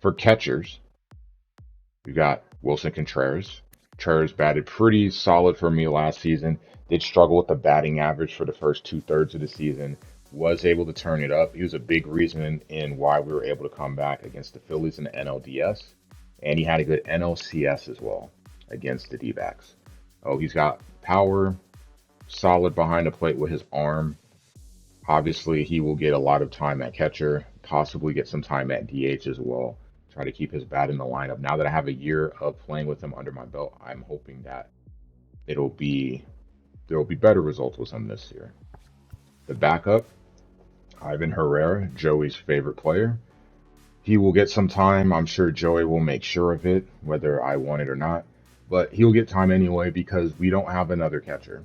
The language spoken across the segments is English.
For catchers, we've got Wilson Contreras. Contreras batted pretty solid for me last season. Did struggle with the batting average for the first two-thirds of the season. Was able to turn it up. He was a big reason in why we were able to come back against the Phillies in the NLDS. And he had a good NLCS as well against the D-backs. Oh, he's got power, solid behind the plate with his arm. Obviously, he will get a lot of time at catcher, possibly get some time at DH as well. Try to keep his bat in the lineup. Now that I have a year of playing with him under my belt, I'm hoping that it'll be there will be better results with him this year. The backup, Ivan Herrera, Joey's favorite player. He will get some time. I'm sure Joey will make sure of it, whether I want it or not. But he'll get time anyway because we don't have another catcher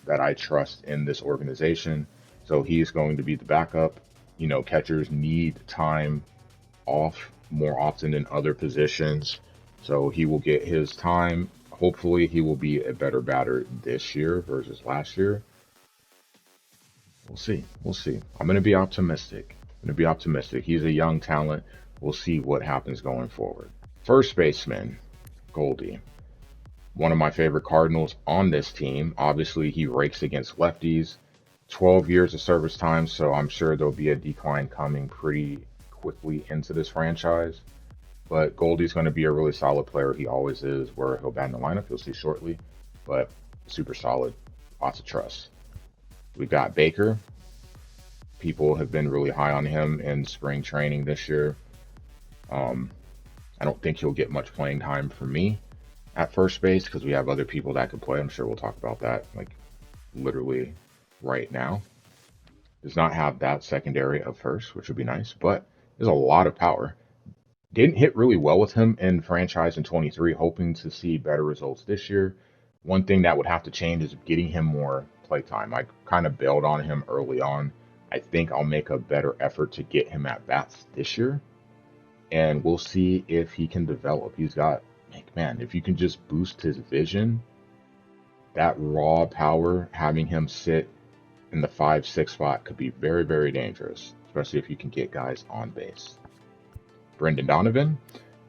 that I trust in this organization. So he's going to be the backup. You know, catchers need time off more often than other positions. So he will get his time. Hopefully, he will be a better batter this year versus last year. We'll see. We'll see. I'm going to be optimistic. I'm going to be optimistic. He's a young talent. We'll see what happens going forward. First baseman, Goldie. One of my favorite Cardinals on this team. Obviously, he rakes against lefties. 12 years of service time, so I'm sure there'll be a decline coming pretty quickly into this franchise. But Goldie's going to be a really solid player. He always is. Where he'll bat in the lineup, you'll see shortly. But super solid. Lots of trust. We got Baker. People have been really high on him in spring training this year. I don't think he'll get much playing time for me at first base because we have other people that could play. I'm sure we'll talk about that like literally right now. Does not have that secondary of first, which would be nice, but there's a lot of power. Didn't hit really well with him in franchise in 23, hoping to see better results this year. One thing that would have to change is getting him more play time. I kind of bailed on him early on. I think I'll make a better effort to get him at bats this year, and we'll see if he can develop. He's got, like, man, if you can just boost his vision, that raw power, having him sit in the 5-6 spot could be very, very dangerous, especially if you can get guys on base. Brendan Donovan,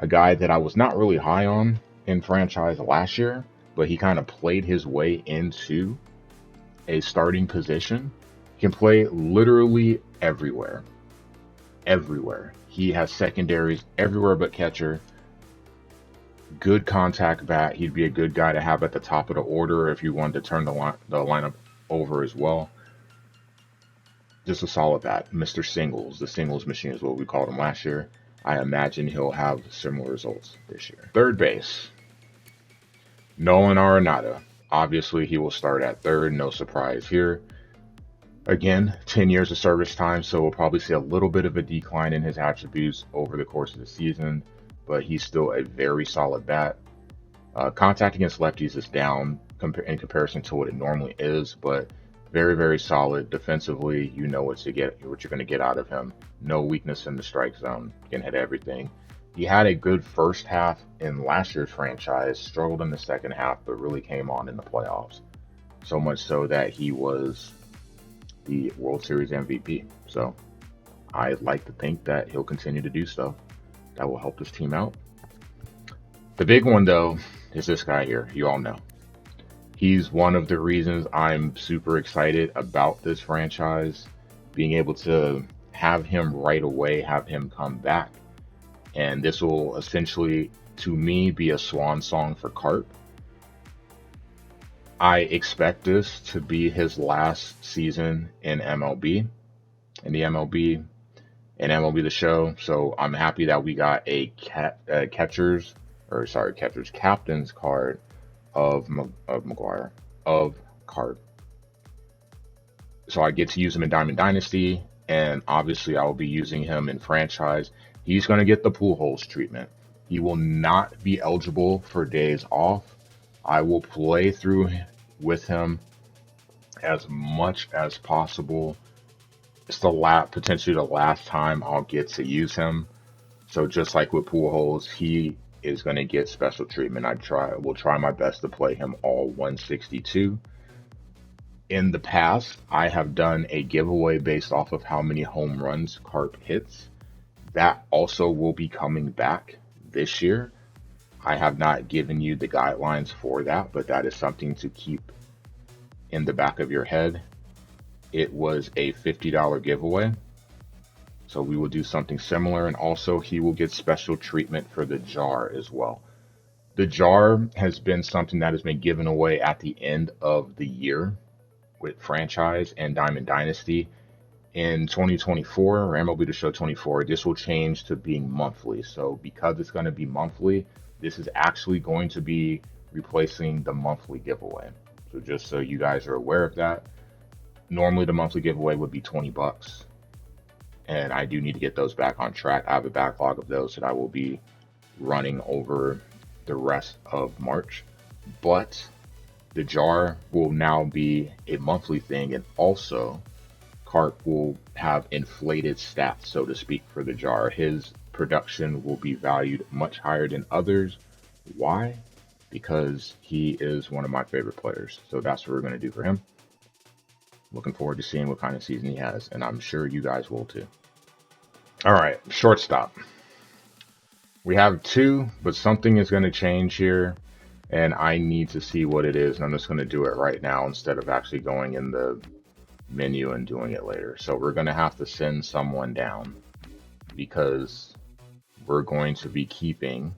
a guy that I was not really high on in franchise last year, but he kind of played his way into a starting position. He can play literally everywhere. Everywhere. He has secondaries everywhere but catcher. Good contact bat. He'd be a good guy to have at the top of the order if you wanted to turn the lineup over as well. Just a solid bat. Mr. Singles. The singles machine is what we called him last year. I imagine he'll have similar results this year. Third base. Nolan Arenado. Obviously, he will start at third. No surprise here. Again, 10 years of service time, so we'll probably see a little bit of a decline in his attributes over the course of the season, but he's still a very solid bat. Contact against lefties is down in comparison to what it normally is, but very, very solid defensively. You know what you're going to get out of him. No weakness in the strike zone. Can hit everything. He had a good first half in last year's franchise, struggled in the second half, but really came on in the playoffs. So much so that he was the World Series MVP. So I'd like to think that he'll continue to do stuff that will help this team out. The big one, though, is this guy here. You all know. He's one of the reasons I'm super excited about this franchise, being able to have him right away, have him come back. And this will essentially, to me, be a swan song for Carp. I expect this to be his last season in MLB, in MLB The Show. So I'm happy that we got a captain's card of Carp. So I get to use him in Diamond Dynasty, and obviously I will be using him in franchise. He's going to get the Pujols treatment. He will not be eligible for days off. I will play through with him as much as possible. It's potentially the last time I'll get to use him. So just like with Pujols, he is going to get special treatment. Will try my best to play him all 162. In the past, I have done a giveaway based off of how many home runs Carp hits. That also will be coming back this year. I have not given you the guidelines for that, but that is something to keep in the back of your head. It was a $50 giveaway. So we will do something similar. And also he will get special treatment for the jar as well. The jar has been something that has been given away at the end of the year with franchise and Diamond Dynasty. In 2024, or MLB The Show 24, this will change to being monthly. So because it's going to be monthly, this is actually going to be replacing the monthly giveaway. So just so you guys are aware of that, normally the monthly giveaway would be 20 bucks. And I do need to get those back on track. I have a backlog of those that I will be running over the rest of March. But the jar will now be a monthly thing, and also Carp will have inflated stats, so to speak, for the jar. His production will be valued much higher than others. Why? Because he is one of my favorite players. So that's what we're going to do for him. Looking forward to seeing what kind of season he has, and I'm sure you guys will too. All right, shortstop. We have two, but something is going to change here, and I need to see what it is, and I'm just going to do it right now instead of actually going in the menu and doing it later. So we're going to have to send someone down because we're going to be keeping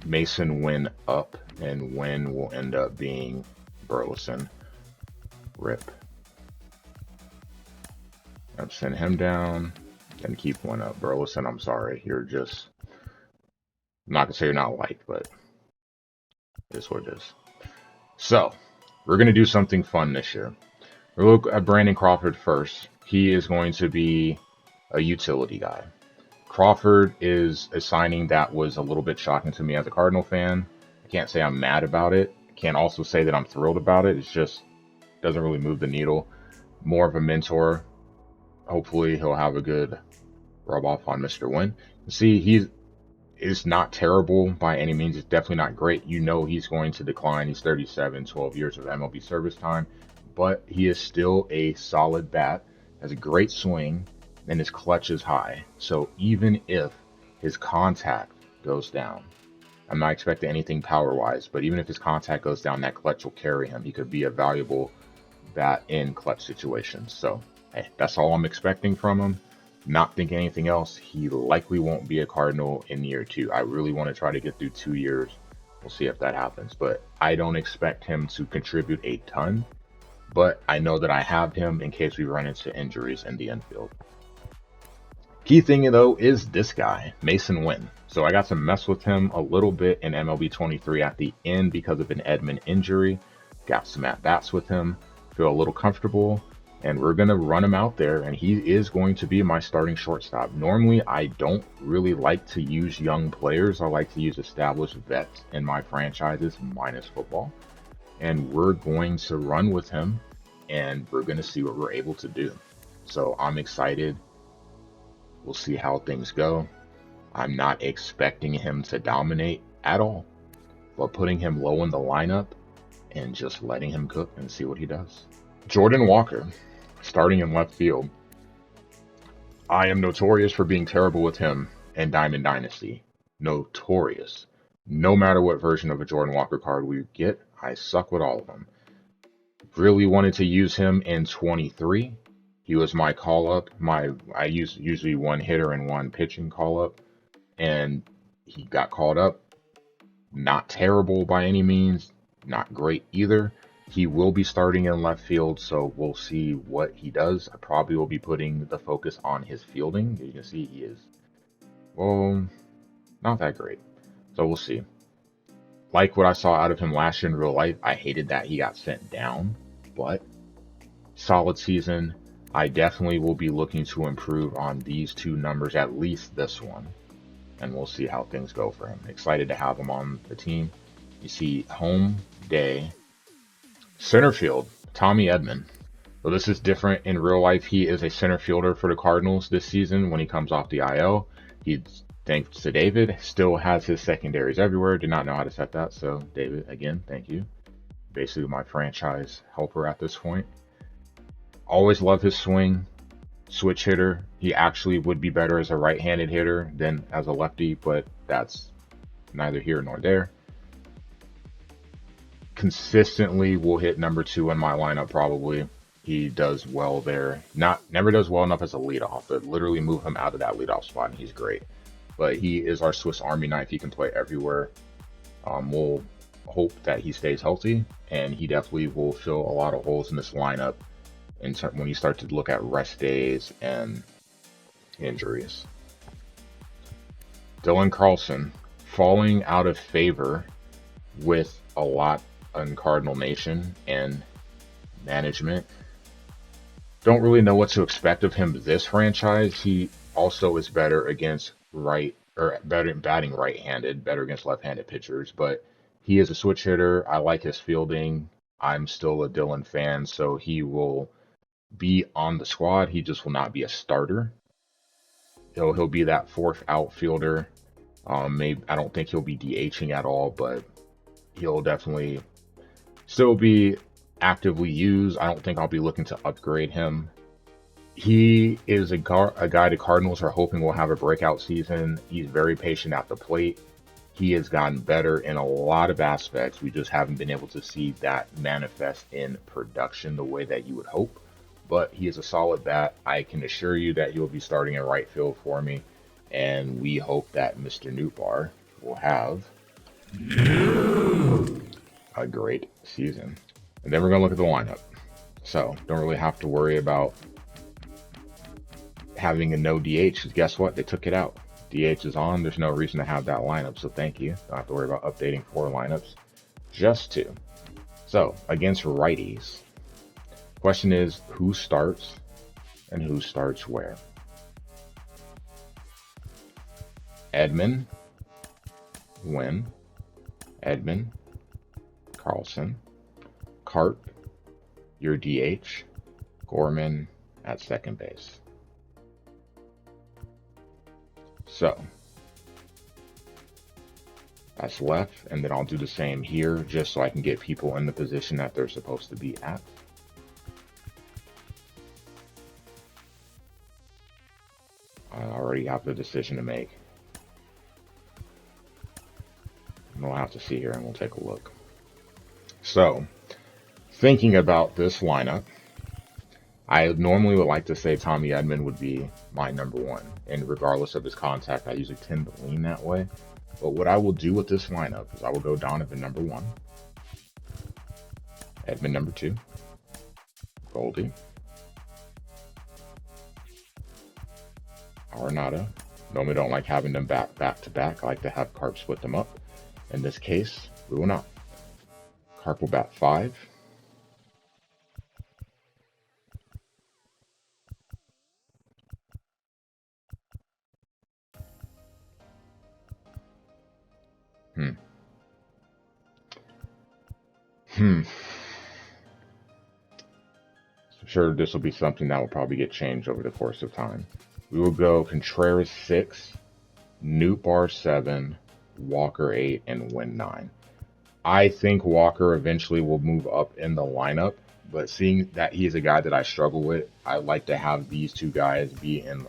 Mason Wynn up, and Wynn will end up being Burleson. Rip. I'll send him down and keep one up. Burleson, I'm sorry. You're just, I'm not going to say you're not liked, but it's what it is. So we're going to do something fun this year. We'll look at Brandon Crawford first. He is going to be a utility guy. Crawford is a signing that was a little bit shocking to me as a Cardinal fan. I can't say I'm mad about it. I can't also say that I'm thrilled about it. It's just doesn't really move the needle. More of a mentor. Hopefully he'll have a good rub off on Mr. Wynn. See, he is not terrible by any means. It's definitely not great. You know he's going to decline. He's 37, 12 years of MLB service time. But he is still a solid bat. Has a great swing. And his clutch is high. So even if his contact goes down, I'm not expecting anything power-wise, but even if his contact goes down, that clutch will carry him. He could be a valuable bat in clutch situations. So, hey, that's all I'm expecting from him. Not thinking anything else. He likely won't be a Cardinal in year 2. I really want to try to get through 2 years. We'll see if that happens. But I don't expect him to contribute a ton. But I know that I have him in case we run into injuries in the infield. Key thing, though, is this guy, Mason Wynn. So I got to mess with him a little bit in MLB 23 at the end because of an Edman injury. Got some at-bats with him. Feel a little comfortable. And we're going to run him out there, and he is going to be my starting shortstop. Normally, I don't really like to use young players. I like to use established vets in my franchises, minus football. And we're going to run with him, and we're going to see what we're able to do. So I'm excited. We'll see how things go. I'm not expecting him to dominate at all, but putting him low in the lineup and just letting him cook and see what he does. Jordan Walker, starting in left field. I am notorious for being terrible with him in Diamond Dynasty. Notorious. No matter what version of a Jordan Walker card we get, I suck with all of them. Really wanted to use him in 23. He was my call-up. I use usually one hitter and one pitching call-up. And he got called up. Not terrible by any means. Not great either. He will be starting in left field, so we'll see what he does. I probably will be putting the focus on his fielding. You can see he is, well, not that great. So we'll see. Like what I saw out of him last year in real life, I hated that he got sent down. But solid season. I definitely will be looking to improve on these 2 numbers, at least this one. And we'll see how things go for him. Excited to have him on the team. You see, home day. Center field, Tommy Edman. So this is different in real life. He is a center fielder for the Cardinals this season when he comes off the IL. He's, thanks to David, still has his secondaries everywhere. Did not know how to set that. So David, again, thank you. Basically my franchise helper at this point. Always love his swing. switch hitter. He actually would be better as a right-handed hitter than as a lefty, but that's neither here nor there. Consistently will hit number 2 in my lineup probably. He does well there. Never does well enough as a leadoff, but literally move him out of that leadoff spot and he's great. But he is our Swiss Army knife. He can play everywhere. We'll hope that he stays healthy, and he definitely will fill a lot of holes in this lineup when you start to look at rest days and injuries. Dylan Carlson falling out of favor with a lot in Cardinal Nation and management. Don't really know what to expect of him this franchise. He also is better against better batting right-handed, better against left-handed pitchers, but he is a switch hitter. I like his fielding. I'm still a Dylan fan, so he will be on the squad. He just will not be a starter. He'll be that fourth outfielder. Maybe I don't think he'll be DHing at all, but he'll definitely still be actively used. I don't think I'll be looking to upgrade him. He is a guy the Cardinals are hoping will have a breakout season. He's very patient at the plate. He has gotten better in a lot of aspects. We just haven't been able to see that manifest in production the way that you would hope. But he is a solid bat. I can assure you that he'll be starting in right field for me. And we hope that Mr. Nootbaar will have a great season. And then we're going to look at the lineup. So don't really have to worry about having a no DH. Guess what? They took it out. DH is on. There's no reason to have that lineup. So thank you. Don't have to worry about updating 4 lineups. Just 2. So against righties, question is who starts and who starts where? Edman, Wynn, Edman, Carlson, Carp, your DH, Gorman at second base. So that's left, and then I'll do the same here just so I can get people in the position that they're supposed to be at. I already have the decision to make. We'll have to see here and we'll take a look. So, thinking about this lineup, I normally would like to say Tommy Edman would be my number 1. And regardless of his contact, I usually tend to lean that way. But what I will do with this lineup is I will go Donovan number 1, Edman number 2, Goldie, Arenado. Normally don't like having them back to back. I like to have Carp split them up. In this case, we will not. Carp will bat 5. Sure, this will be something that will probably get changed over the course of time. We will go Contreras 6, Nootbaar 7, Walker 8, and Wynn 9. I think Walker eventually will move up in the lineup, but seeing that he's a guy that I struggle with, I like to have these 2 guys be in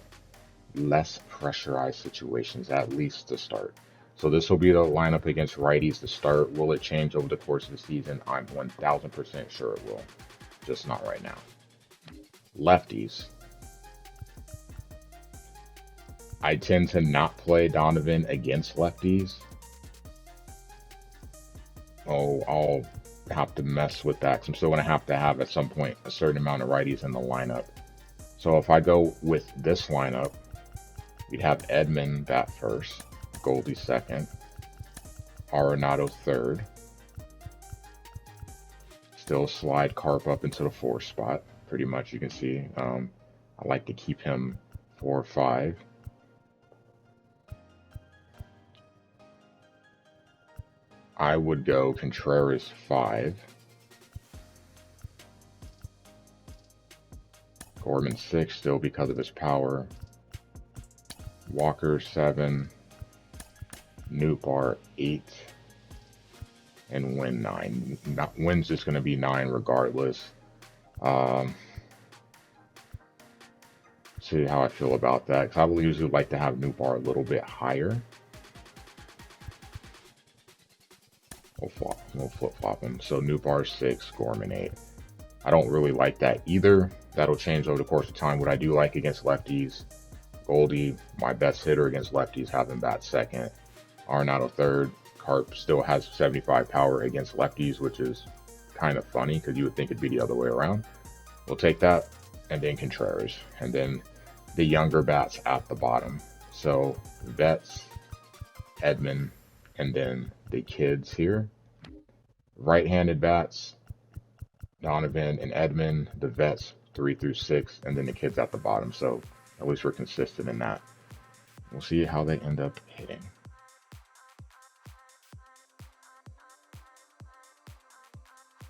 less pressurized situations, at least to start. So this will be the lineup against righties to start. Will it change over the course of the season? I'm 1000% sure it will, just not right now. Lefties. I tend to not play Donovan against lefties. Oh, I'll have to mess with that because I'm still going to have at some point a certain amount of righties in the lineup. So if I go with this lineup, we'd have Edman bat first, Goldie second, Arenado third. Still slide Carp up into the 4 spot. Pretty much, you can see. I like to keep him 4 or 5. I would go Contreras 5. Gorman 6 still because of his power. Walker 7. Nootbaar 8. And Wynn 9. Wynn's just going to be 9 regardless. See how I feel about that, because I will usually like to have new bar a little bit higher. We'll flip flop him. So new bar 6, Gorman 8. I don't really like that either. That'll change over the course of time. What I do like against lefties, Goldie, my best hitter against lefties, have him bat second. Arenado third. Carp still has 75 power against lefties, which is kind of funny because you would think it'd be the other way around. We'll take that, and then Contreras, and then the younger bats at the bottom. So Vets, Edman, and then the kids here. Right-handed bats, Donovan and Edman, the Vets 3 through 6, and then the kids at the bottom. So at least we're consistent in that. We'll see how they end up hitting.